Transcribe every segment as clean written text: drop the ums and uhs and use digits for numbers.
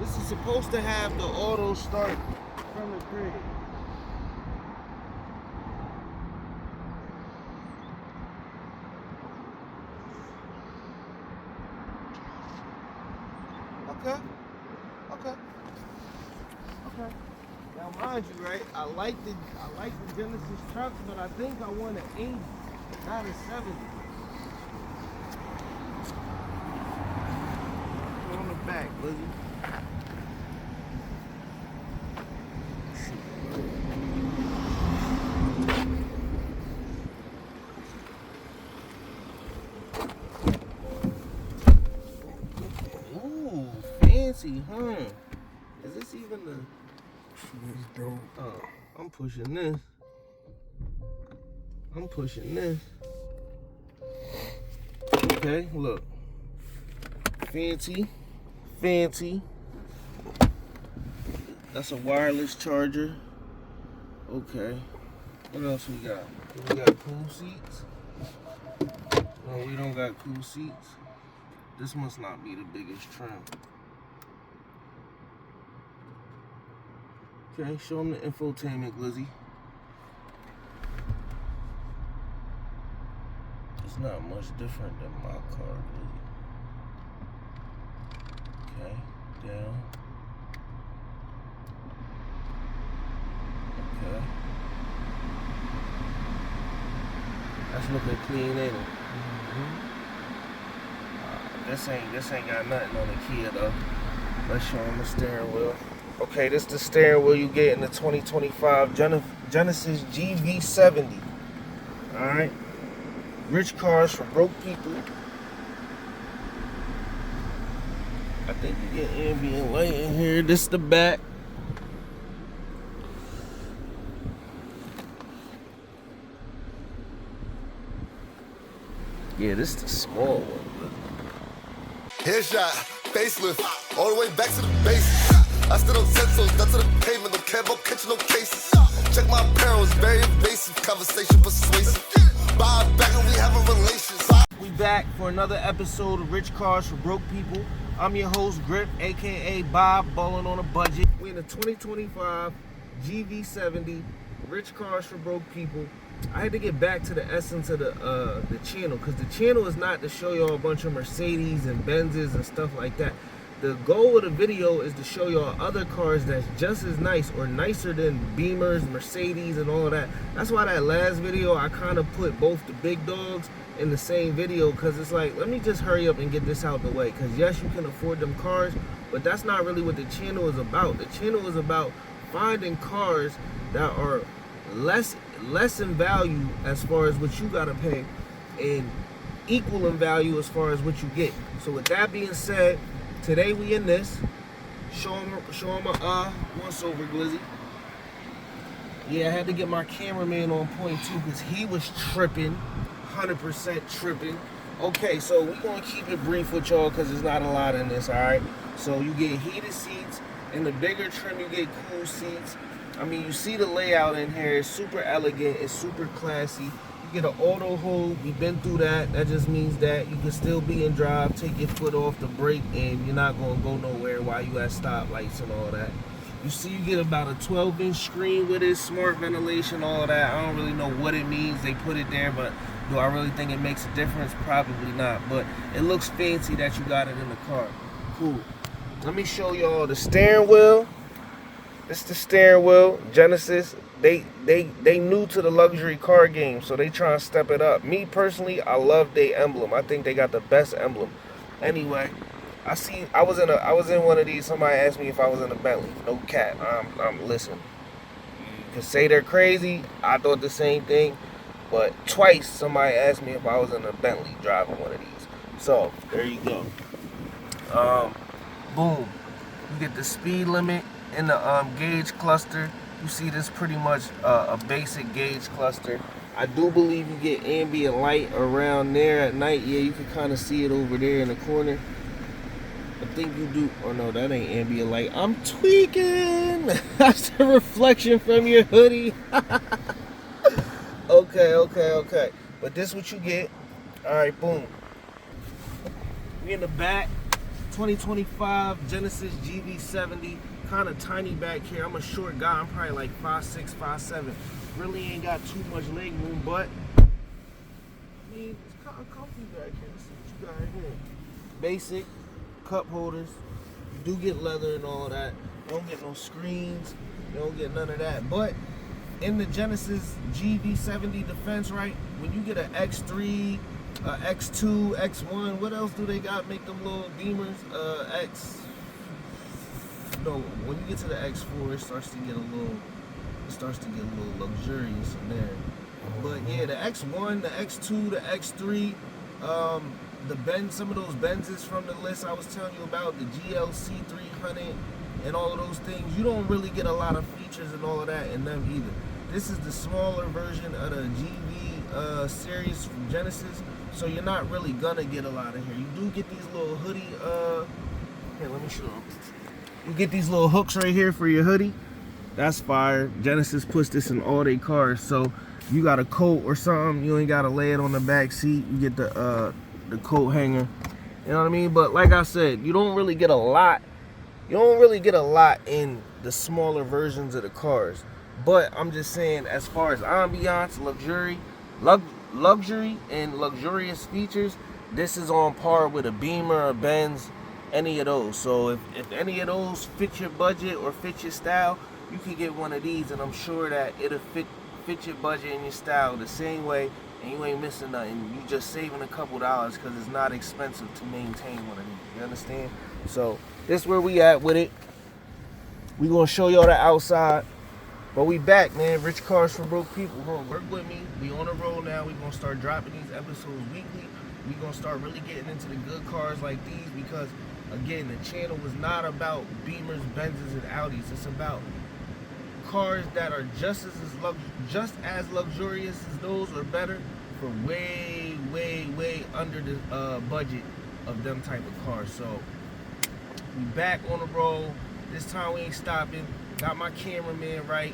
This is supposed to have the auto start from the crib. Okay. Now mind you, right? I like the Genesis trucks, but I think I want an 80, not a 70. On the back, Lizzie. Ooh, fancy, huh? Is this even the... It's dope. Oh, I'm pushing this. Okay, look. Fancy. That's a wireless charger. Okay. What else we got? We got cool seats. No, we don't got cool seats. This must not be the biggest trim. Okay, show them the infotainment, Lizzie. It's not much different than my car, Lizzie. Okay, down. Okay. That's looking clean, ain't it? This ain't got nothing on the Kia though. Let's show them the steering wheel. Okay, this is the steering wheel you get in the 2025 Genesis GV70. Alright. Rich cars for broke people. I think you get ambient light in here. This is the back. Yeah, this is the small one. Headshot, facelift, all the way back to the basics. I still don't sense those nuts to the pavement, no care about catching no cases. Check my perils, very invasive, conversation persuasive. Bob back and we have a relation. We back for another episode of Rich Cars for Broke People. I'm your host, Grip, aka Bob, balling on a budget. We're in the 2025 GV70, Rich Cars for Broke People. I had to get back to the essence of the channel, because the channel is not to show y'all a bunch of Mercedes and Benzes and stuff like that. The goal of the video is to show y'all other cars that's just as nice or nicer than Beamers, Mercedes, and all that. That's why that last video I kind of put both the big dogs in the same video, because it's like, let me just hurry up and get this out the way. Because yes, you can afford them cars, but that's not really what the channel is about. The channel is about finding cars that are less in value as far as what you gotta pay, and equal in value as far as what you get. So with that being said, today we in this. Show him a once over, Glizzy. Yeah, I had to get my cameraman on point too, because he was tripping, 100% tripping. Okay, so we're gonna keep it brief with y'all because there's not a lot in this, alright? So you get heated seats. In the bigger trim, you get cool seats. I mean, you see the layout in here. It's super elegant. It's super classy. You get an auto hold. We've been through that. That just means that you can still be in drive, take your foot off the brake, and you're not going to go nowhere while you at stoplights and all that. You see you get about a 12-inch screen with it, smart ventilation, all that. I don't really know what it means. They put it there, but do I really think it makes a difference? Probably not. But it looks fancy that you got it in the car. Cool. Let me show y'all the steering wheel. This is the steering wheel. Genesis, they new to the luxury car game, so they trying to step it up. Me personally, I love their emblem. I think they got the best emblem. Anyway, I was in one of these. Somebody asked me if I was in a Bentley. No cap. I'm listening. You can say they're crazy. I thought the same thing, but twice somebody asked me if I was in a Bentley driving one of these. So there you go. Boom. You get the speed limit in the gauge cluster. You see this pretty much a basic gauge cluster. I do believe you get ambient light around there at night. Yeah, you can kind of see it over there in the corner. I think you do. Oh no, that ain't ambient light. I'm tweaking. That's the reflection from your hoodie. Okay. But this is what you get. All right, boom. We in the back. 2025 Genesis GV70. Kind of tiny back here. I'm a short guy. I'm probably like 5'6", 5'7". Really ain't got too much leg room, but I mean, it's kind of comfy back here. Let's see what you got here. Basic cup holders. You do get leather and all that. You don't get no screens. You don't get none of that. But in the Genesis GV70 defense, right, when you get an X3, X2, X1, what else do they got? Make them little Beamers, no, when you get to the X4, it starts to get a little luxurious in there. But yeah, the X1, the X2, the X3, the Benz, some of those Benzes from the list I was telling you about, the GLC 300 and all of those things, you don't really get a lot of features and all of that in them either. This is the smaller version of the GV series from Genesis, so you're not really gonna get a lot of here. You do get these little hoodie, here, let me show you. You get these little hooks right here for your hoodie. That's fire. Genesis puts this in all their cars, so you got a coat or something, you ain't gotta lay it on the back seat. You get the coat hanger. You know what I mean? But like I said, you don't really get a lot. You don't really get a lot in the smaller versions of the cars. But I'm just saying, as far as ambiance, luxury and luxurious features, this is on par with a Beamer, a Benz, any of those. So if any of those fit your budget or fit your style, you can get one of these, and I'm sure that it'll fit your budget and your style the same way, and you ain't missing nothing. You just saving a couple dollars because it's not expensive to maintain one of these. You understand? So this is where we at with it. We gonna show y'all the outside, but we back, man. Rich Cars for Broke People. Work with me. We on the road now. We gonna start dropping these episodes weekly. We gonna start really getting into the good cars like these, because again, the channel was not about Beamers, Benzes, and Audis. It's about cars that are just as luxurious as those, or better, for way under the budget of them type of cars. So we back on the road. This time we ain't stopping. Got my cameraman right.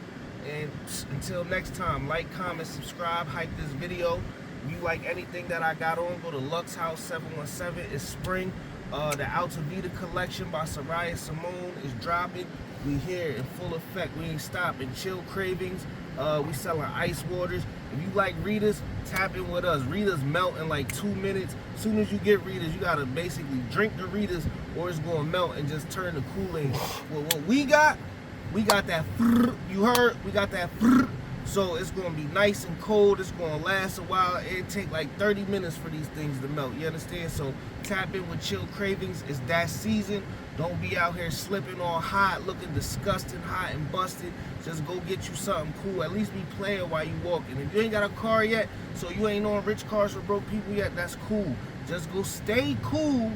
And until next time, like, comment, subscribe, hype this video. If you like anything that I got on, go to Lux House 717. It's spring. The Alta Vita collection by Soraya Simone is dropping. We here in full effect. We ain't stopping. Chill Cravings. We selling ice waters. If you like Ritas, tap in with us. Ritas melt in like 2 minutes. As soon as you get Ritas, you gotta basically drink the Ritas, or it's gonna melt and just turn to Kool-Aid. Well, what we got that. You heard? We got that. So it's gonna be nice and cold. It's gonna last a while. It take like 30 minutes for these things to melt. You understand? So tap in with Chill Cravings. It's that season. Don't be out here slipping all hot, looking disgusting, hot and busted. Just go get you something cool. At least be playing while you walking. If you ain't got a car yet, so you ain't on Rich Cars for Broke People yet, that's cool. Just go stay cool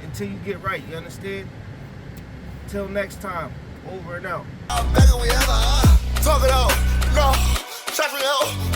until you get right. You understand? Till next time. Over and out. Talk it out, no, check it out.